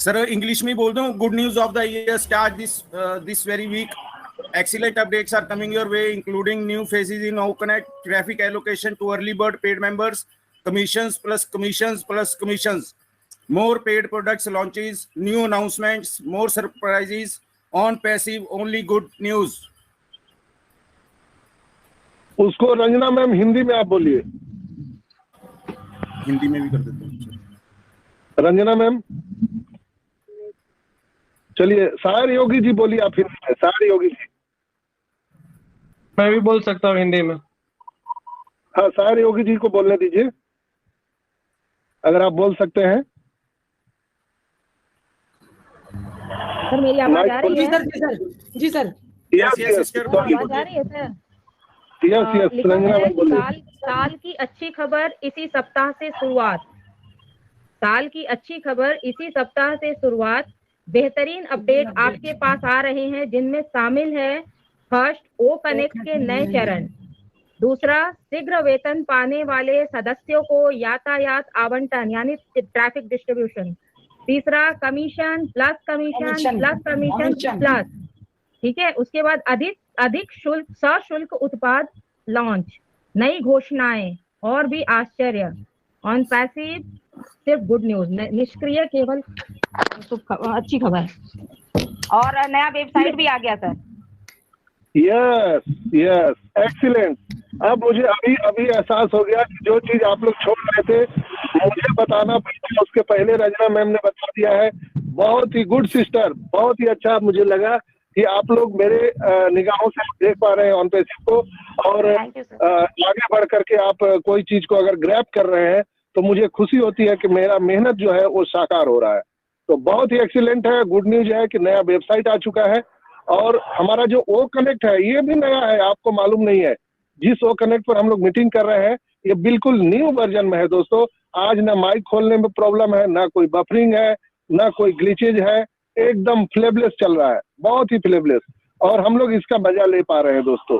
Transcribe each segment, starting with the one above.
Sir English में बोल दूं, good news of the year start this very weak. Excellent updates are coming your way, including new phases in OConnect, traffic allocation to early bird paid members, commissions plus commissions plus commissions, more paid products launches, new announcements, more surprises on passive. Only good news. उसको Ranjana ma'am Hindi में आप बोलिए. हिंदी में भी कर देते हैं. Ranjana ma'am चलिए. सायर योगी जी बोलिए आप हिंदी में. सायर योगी जी. मैं भी बोल सकता हूँ हिंदी में. हाँ, सायर योगी जी को बोलने दीजिए अगर आप बोल सकते हैं. सर मेरी आवाज आ रही है? जी सर. यस आवाज आ रही है सर? यस रंजना मैम बोलिए. साल की अच्छी खबर इसी सप्ताह से शुरुआत. साल की अच्छी खबर इसी सप्ताह से शुरुआत. बेहतरीन अपडेट आपके पास आ रहे हैं, जिनमें शामिल है फर्स्ट, OConnect के नए चरण. दूसरा, शीघ्र वेतन पाने वाले सदस्यों को यातायात आवंटन यानी ट्रैफिक डिस्ट्रीब्यूशन. तीसरा, commission plus commission plus commission plus. ठीक है. उसके बाद अधिक शुल्क सशुल्क उत्पाद लॉन्च. नई घोषणाएं और भी आश्चर्य. ऑन पैसिव सिर्फ गुड न्यूज. निष्क्रिय केवल अच्छी खबर. और नया वेबसाइट भी आ गया सर. Yes excellent. अब मुझे अभी एहसास हो गया कि जो चीज आप लोग छोड़ रहे थे मुझे बताना पड़ता, उसके पहले रंजना मैम ने बता दिया है. बहुत ही गुड सिस्टर. बहुत ही अच्छा मुझे लगा कि आप लोग मेरे निगाहों से देख पा रहे हैं ऑन पैसिव को, और आगे बढ़ करके आप कोई चीज को अगर ग्रैब कर रहे हैं तो मुझे खुशी होती है कि मेरा मेहनत जो है वो साकार हो रहा है. तो बहुत ही एक्सीलेंट है. गुड न्यूज है कि नया वेबसाइट आ चुका है, और हमारा जो OConnect है ये भी नया है. आपको मालूम नहीं है, जिस OConnect पर हम लोग मीटिंग कर रहे हैं ये बिल्कुल न्यू वर्जन में है दोस्तों. आज ना माइक खोलने में प्रॉब्लम है, ना कोई बफरिंग है, ना कोई ग्लिचेज है. एकदम फ्लेबलेस चल रहा है, बहुत ही फ्लेबलेस, और हम लोग इसका मजा ले पा रहे हैं दोस्तों.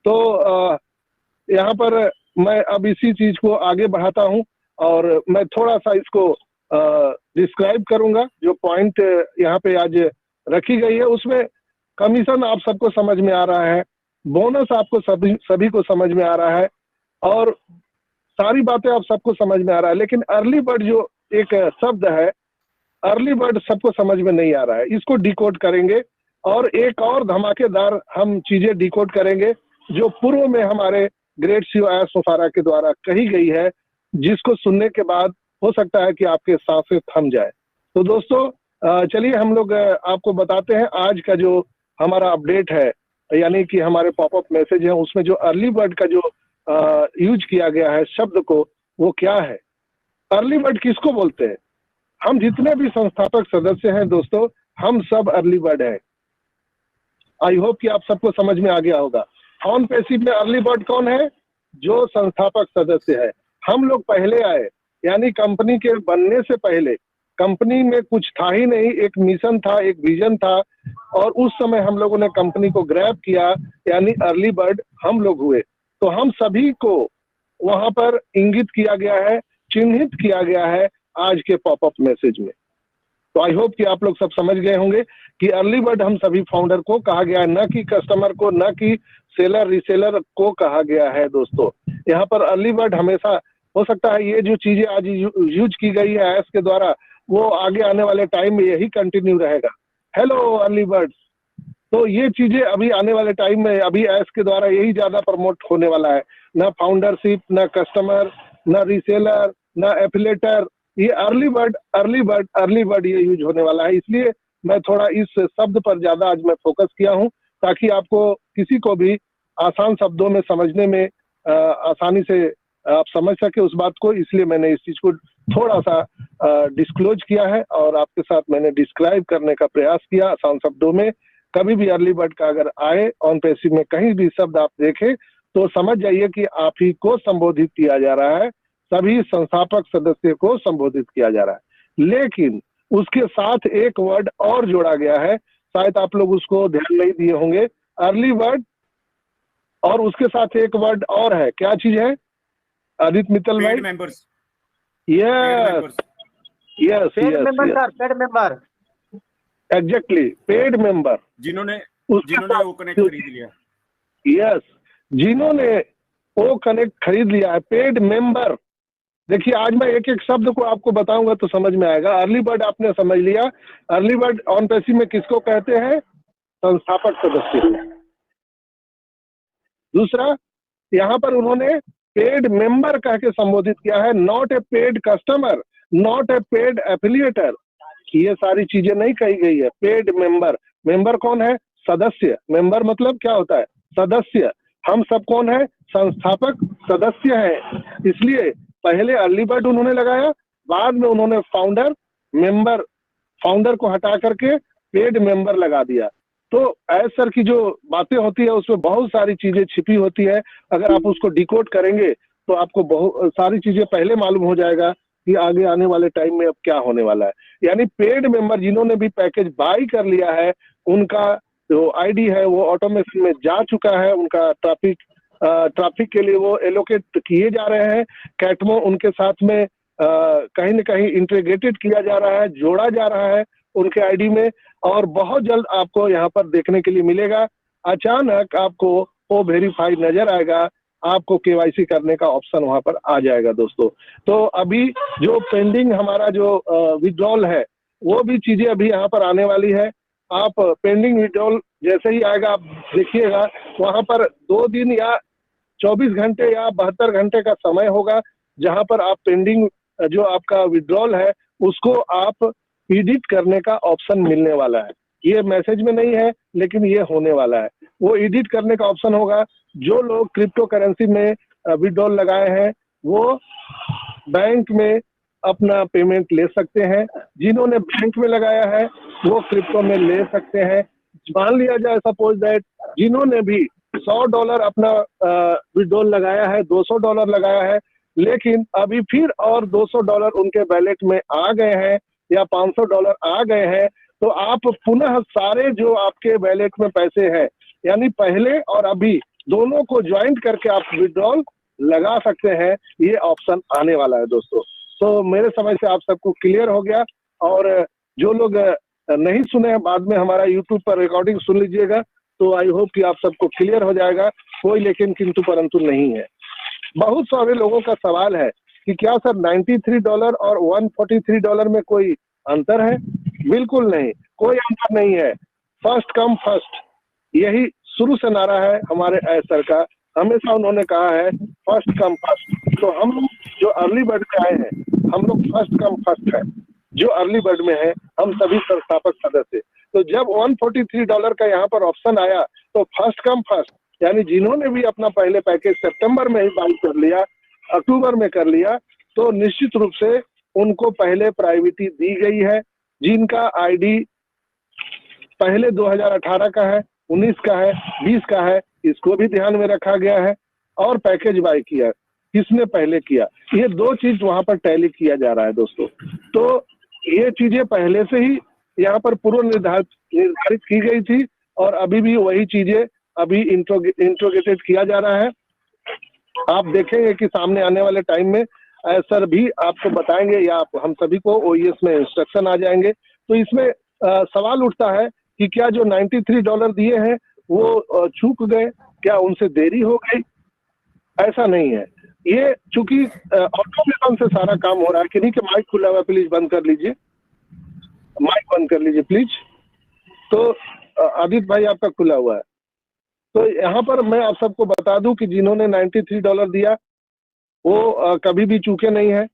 तो यहाँ पर मैं अब इसी चीज को आगे बढ़ाता हूँ, और मैं थोड़ा सा इसको डिस्क्राइब करूंगा. जो पॉइंट यहाँ पे आज रखी गई है उसमें कमीशन आप सबको समझ में आ रहा है, बोनस आपको सभी को समझ में आ रहा है, और सारी बातें आप सबको समझ में आ रहा है. लेकिन अर्ली बर्ड जो एक शब्द है, अर्ली बर्ड सबको समझ में नहीं आ रहा है. इसको डिकोड करेंगे, और एक और धमाकेदार हम चीजें डिकोड करेंगे जो पूर्व में हमारे ग्रेट CEO आयास मुफारा के द्वारा कही गई है, जिसको सुनने के बाद हो सकता है कि आपके सांसें थम जाए. तो दोस्तों चलिए हम लोग आपको बताते हैं आज का जो हमारा अपडेट है, यानी कि हमारे पॉपअप मैसेज है उसमें जो अर्ली बर्ड का जो यूज किया गया है शब्द को, वो क्या है. अर्ली बर्ड किसको बोलते हैं? हम जितने भी संस्थापक सदस्य हैं दोस्तों, हम सब अर्ली बर्ड हैं. आई होप कि आप सबको समझ में आ गया होगा. ऑन पैसिव में अर्ली बर्ड कौन है? जो संस्थापक सदस्य है. हम लोग पहले आए, यानी कंपनी के बनने से पहले कंपनी में कुछ था ही नहीं. एक मिशन था, एक विजन था, और उस समय हम लोगों ने कंपनी को ग्रैब किया, यानी अर्ली बर्ड हम लोग हुए. तो हम सभी को वहां पर इंगित किया गया है, चिन्हित किया गया है आज के पॉपअप मैसेज में. तो आई होप कि आप लोग सब समझ गए होंगे कि अर्ली बर्ड हम सभी फाउंडर को कहा गया है, न कि कस्टमर को, न कि सेलर रिसेलर को कहा गया है दोस्तों. यहाँ पर अर्ली बर्ड हमेशा, हो सकता है ये जो चीजें आज यूज की गई है आयस के द्वारा, वो आगे आने वाले टाइम में यही कंटिन्यू रहेगा. Hello early birds. तो ये चीजें अभी आने वाले टाइम में अभी आयस के द्वारा यही ज्यादा प्रमोट होने वाला है. ना फाउंडरशिप, ना कस्टमर, ना रिसेलर, ना एफिलेटर. ये अर्ली बर्ड ये यूज होने वाला है. इसलिए मैं थोड़ा इस शब्द पर ज्यादा आज मैं फोकस किया हूँ, ताकि आपको किसी को भी आसान शब्दों में समझने में आसानी से आप समझ सके उस बात को. इसलिए मैंने इस चीज को थोड़ा सा डिस्क्लोज किया है, और आपके साथ मैंने डिस्क्राइब करने का प्रयास किया आसान शब्दों में. कभी भी अर्ली बर्ड का अगर आए ऑन पैसिव में कहीं भी शब्द आप देखें तो समझ जाइए कि आप ही को संबोधित किया जा रहा है, सभी संस्थापक सदस्य को संबोधित किया जा रहा है. लेकिन उसके साथ एक वर्ड और जोड़ा गया है, शायद आप लोग उसको ध्यान नहीं दिए होंगे. अर्ली बर्ड और उसके साथ एक वर्ड और है. क्या चीज है आदित्य मित्तल भाई? Members. Yes, yes paid yes member sir, paid member. Exactly, paid member. जिन्होंने उसके साथ वो कनेक्ट खरीद लिया। यस, जिन्होंने वो कनेक्ट खरीद लिया है, पेड मेंबर। देखिए आज मैं एक एक शब्द को आपको बताऊंगा तो समझ में आएगा। अर्ली बर्ड आपने समझ लिया। अर्ली बर्ड ऑन पैसिव में किसको कहते हैं? संस्थापक सदस्य। दूसरा, यहाँ पर उन्होंने पेड मेंबर कह के संबोधित किया है, not a paid customer, not a paid affiliator. ये सारी चीजें नहीं कही गई है। पेड मेंबर, मेंबर कौन है? सदस्य। मेंबर मतलब क्या होता है? सदस्य। हम सब कौन है? संस्थापक सदस्य हैं। इसलिए पहले अर्ली बर्ड उन्होंने लगाया, बाद में उन्होंने फाउंडर मेंबर, फाउंडर को हटा करके पेड मेंबर लगा दिया। तो एज सर की जो बातें होती है उसमें बहुत सारी चीजें छिपी होती है। अगर आप उसको डिकोड करेंगे तो आपको बहुत सारी चीजें पहले मालूम हो जाएगा कि आगे आने वाले टाइम में अब क्या होने वाला है। यानी पेड मेंबर जिन्होंने भी पैकेज बाई कर लिया है, उनका जो आईडी है वो ऑटोमेशन में जा चुका है। उनका ट्रैफिक के लिए वो एलोकेट किए जा रहे हैं। कैटमो उनके साथ में कहीं न कहीं इंटीग्रेटेड किया जा रहा है, जोड़ा जा रहा है उनके आईडी में, और बहुत जल्द आपको यहाँ पर देखने के लिए मिलेगा। अचानक आपको वो वेरीफाई नजर आएगा, आपको केवाईसी करने का ऑप्शन वहां पर आ जाएगा दोस्तों। तो अभी जो पेंडिंग हमारा जो विड्रॉल है, वो भी चीजें अभी यहाँ पर आने वाली है। आप पेंडिंग विड्रॉल जैसे ही आएगा आप देखिएगा, वहां पर 2 दिन या 24 घंटे या 72 घंटे का समय होगा, जहां पर आप पेंडिंग जो आपका विड्रॉल है उसको आप एडिट करने का ऑप्शन मिलने वाला है। ये मैसेज में नहीं है लेकिन ये होने वाला है। वो एडिट करने का ऑप्शन होगा। जो लोग क्रिप्टो करेंसी में विड्रॉल लगाए हैं वो बैंक में अपना पेमेंट ले सकते हैं। जिन्होंने बैंक में लगाया है वो क्रिप्टो में ले सकते हैं। मान लिया जाए सपोज दैट जिन्होंने भी $100 अपना विड्रॉल लगाया है, $200 लगाया है, लेकिन अभी फिर और $200 उनके वैलेट में आ गए हैं या $500 आ गए हैं, तो आप पुनः सारे जो आपके वैलेट में पैसे हैं, यानी पहले और अभी दोनों को ज्वाइंट करके आप विड्रॉल लगा सकते हैं। ये ऑप्शन आने वाला है दोस्तों। तो मेरे समझ से आप सबको क्लियर हो गया। और जो लोग नहीं सुने हैं, बाद में हमारा यूट्यूब पर रिकॉर्डिंग सुन लीजिएगा, तो आई होप कि आप सबको क्लियर हो जाएगा। कोई लेकिन किंतु परंतु नहीं है। बहुत सारे लोगों का सवाल है कि क्या सर $93 और $143 में कोई अंतर है? बिल्कुल नहीं, कोई अंतर नहीं है। फर्स्ट कम फर्स्ट, यही शुरू से नारा है हमारे सर का। हमेशा उन्होंने कहा है फर्स्ट कम फर्स्ट। तो हम लोग जो अर्ली बर्ड में आए हैं, हम लोग फर्स्ट कम फर्स्ट है। जो अर्ली बर्ड में है हम सभी संस्थापक सदस्य। तो जब $143 का यहाँ पर ऑप्शन आया तो फर्स्ट कम फर्स्ट, यानी जिन्होंने भी अपना पहले पैकेज सितंबर में ही बाई कर लिया, अक्टूबर में कर लिया, तो निश्चित रूप से उनको पहले प्रायोरिटी दी गई है। जिनका आईडी पहले 2018 का है, 19 का है, 20 का है, इसको भी ध्यान में रखा गया है। और पैकेज बाय किया किसने पहले किया, ये 2 चीज वहां पर टैली किया जा रहा है दोस्तों। तो ये चीजें पहले से ही यहाँ पर पूर्व निर्धारित की गई थी और अभी भी वही चीजें अभी इंट्रोगेटेड किया जा रहा है। आप देखेंगे कि सामने आने वाले टाइम में सर भी आपको बताएंगे या आप हम सभी को ओईएस में इंस्ट्रक्शन आ जाएंगे। तो इसमें सवाल उठता है कि क्या जो $93 दिए हैं वो चूक गए, क्या उनसे देरी हो गई? ऐसा नहीं है। ये चूंकि ऑटोमेशन से सारा काम हो रहा है। किन्हीं के माइक खुला हुआ, प्लीज बंद कर लीजिए, माइक बंद कर लीजिए प्लीज। तो आदित्य भाई आपका खुला हुआ है। तो यहाँ पर मैं आप सबको बता दूं कि जिन्होंने $93 दिया वो कभी भी चूके नहीं है।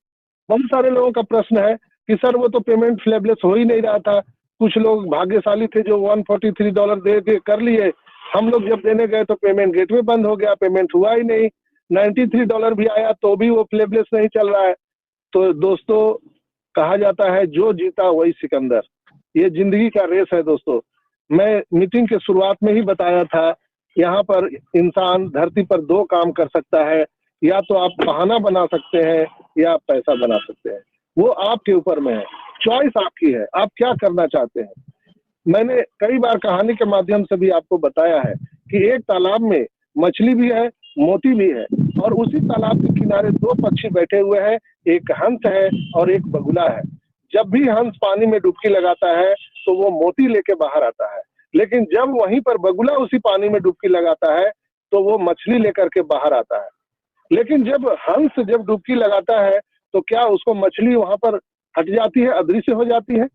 बहुत सारे लोगों का प्रश्न है कि सर वो तो पेमेंट फ्लैबलेस हो ही नहीं रहा था। कुछ लोग भाग्यशाली थे जो $143 दे के कर लिए। हम लोग जब देने गए तो पेमेंट गेटवे बंद हो गया, पेमेंट हुआ ही नहीं। $93 भी आया तो भी वो फ्लैबलेस नहीं चल रहा है। तो दोस्तों कहा जाता है जो जीता वही सिकंदर। ये जिंदगी का रेस है दोस्तों। मैं मीटिंग के शुरुआत में ही बताया था, यहाँ पर इंसान धरती पर 2 काम कर सकता है, या तो आप बहाना बना सकते हैं या पैसा बना सकते हैं। वो आपके ऊपर में है, चॉइस आपकी है, आप क्या करना चाहते हैं। मैंने कई बार कहानी के माध्यम से भी आपको बताया है कि एक तालाब में मछली भी है, मोती भी है, और उसी तालाब के किनारे 2 पक्षी बैठे हुए हैं, एक हंस है और एक बगुला है। जब भी हंस पानी में डुबकी लगाता है तो वो मोती लेके बाहर आता है, लेकिन जब वहीं पर बगुला उसी पानी में डुबकी लगाता है तो वो मछली लेकर के बाहर आता है। लेकिन जब हंस जब डुबकी लगाता है तो क्या उसको मछली वहां पर हट जाती है, अदृश्य हो जाती है?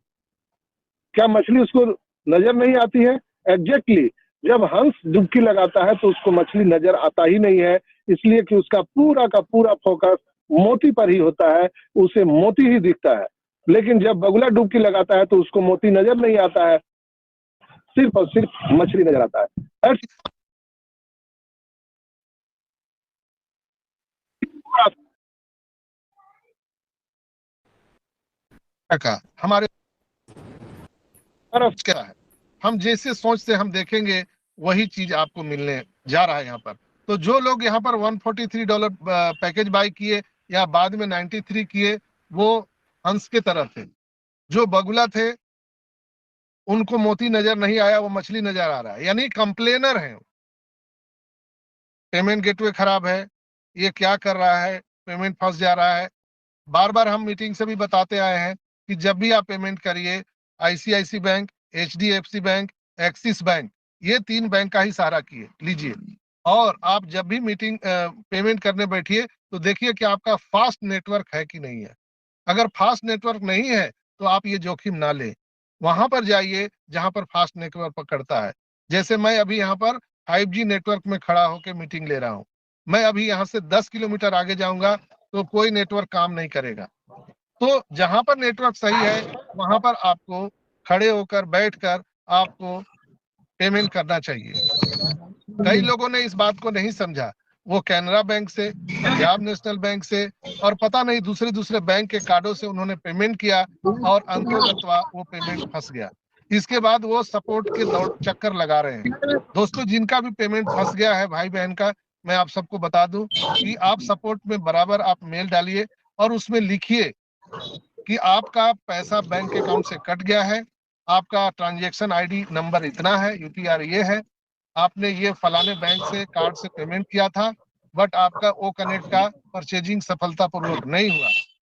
क्या मछली उसको नजर नहीं आती है? एग्जैक्टली, जब हंस डुबकी लगाता है तो उसको मछली नजर आता ही नहीं है, इसलिए कि उसका पूरा का पूरा फोकस मोती पर ही होता है, उसे मोती ही दिखता है। लेकिन जब बगुला डुबकी लगाता है तो उसको मोती नजर नहीं आता है, सिर्फ और सिर्फ मछली नजर आता है। का हमारे तरफ क्या है, हम जैसे सोचते हम देखेंगे वही चीज आपको मिलने जा रहा है यहाँ पर। तो जो लोग यहाँ पर $143 पैकेज बाय किए या बाद में 93 किए, वो हंस के तरह थे। जो बगुला थे उनको मोती नजर नहीं आया, वो मछली नजर आ रहा है, यानी कंप्लेनर है। पेमेंट गेटवे खराब है, ये क्या कर रहा है, पेमेंट फंस जा रहा है। बार बार हम मीटिंग से भी बताते आए हैं कि जब भी आप पेमेंट करिए ICICI bank, HDFC bank, Axis bank, ये 3 बैंक का ही सहारा लीजिए। और आप जब भी पेमेंट करने बैठिए तो देखिए कि आपका फास्ट नेटवर्क है कि नहीं है। अगर फास्ट नेटवर्क नहीं है तो आप ये जोखिम ना लें, वहां पर जाइए जहां पर फास्ट नेटवर्क पकड़ता है। जैसे मैं अभी यहाँ पर 5G नेटवर्क में खड़ा होकर मीटिंग ले रहा हूँ, मैं अभी यहाँ से 10 किलोमीटर आगे जाऊंगा तो कोई नेटवर्क काम नहीं करेगा। तो जहां पर नेटवर्क सही है वहां पर आपको खड़े होकर बैठकर आपको पेमेंट करना चाहिए। कई लोगों ने इस बात को नहीं समझा, वो कैनरा बैंक से, पंजाब नेशनल बैंक से और पता नहीं दूसरे बैंक के कार्डों से उन्होंने पेमेंट किया और अंततः वो पेमेंट फंस गया। इसके बाद वो सपोर्ट के दौड़ चक्कर लगा रहे हैं। दोस्तों, जिनका भी पेमेंट फंस गया है भाई बहन का, मैं आप सबको बता दूं कि आप सपोर्ट में बराबर आप मेल डालिए और उसमें लिखिए कि आपका पैसा बैंक अकाउंट से कट गया है, आपका ट्रांजैक्शन आईडी नंबर इतना है, यूटीआर ये है, आपने ये फलाने बैंक से कार्ड से पेमेंट किया था, बट आपका ओ कनेक्ट का परचेजिंग सफलतापूर्वक नहीं हुआ।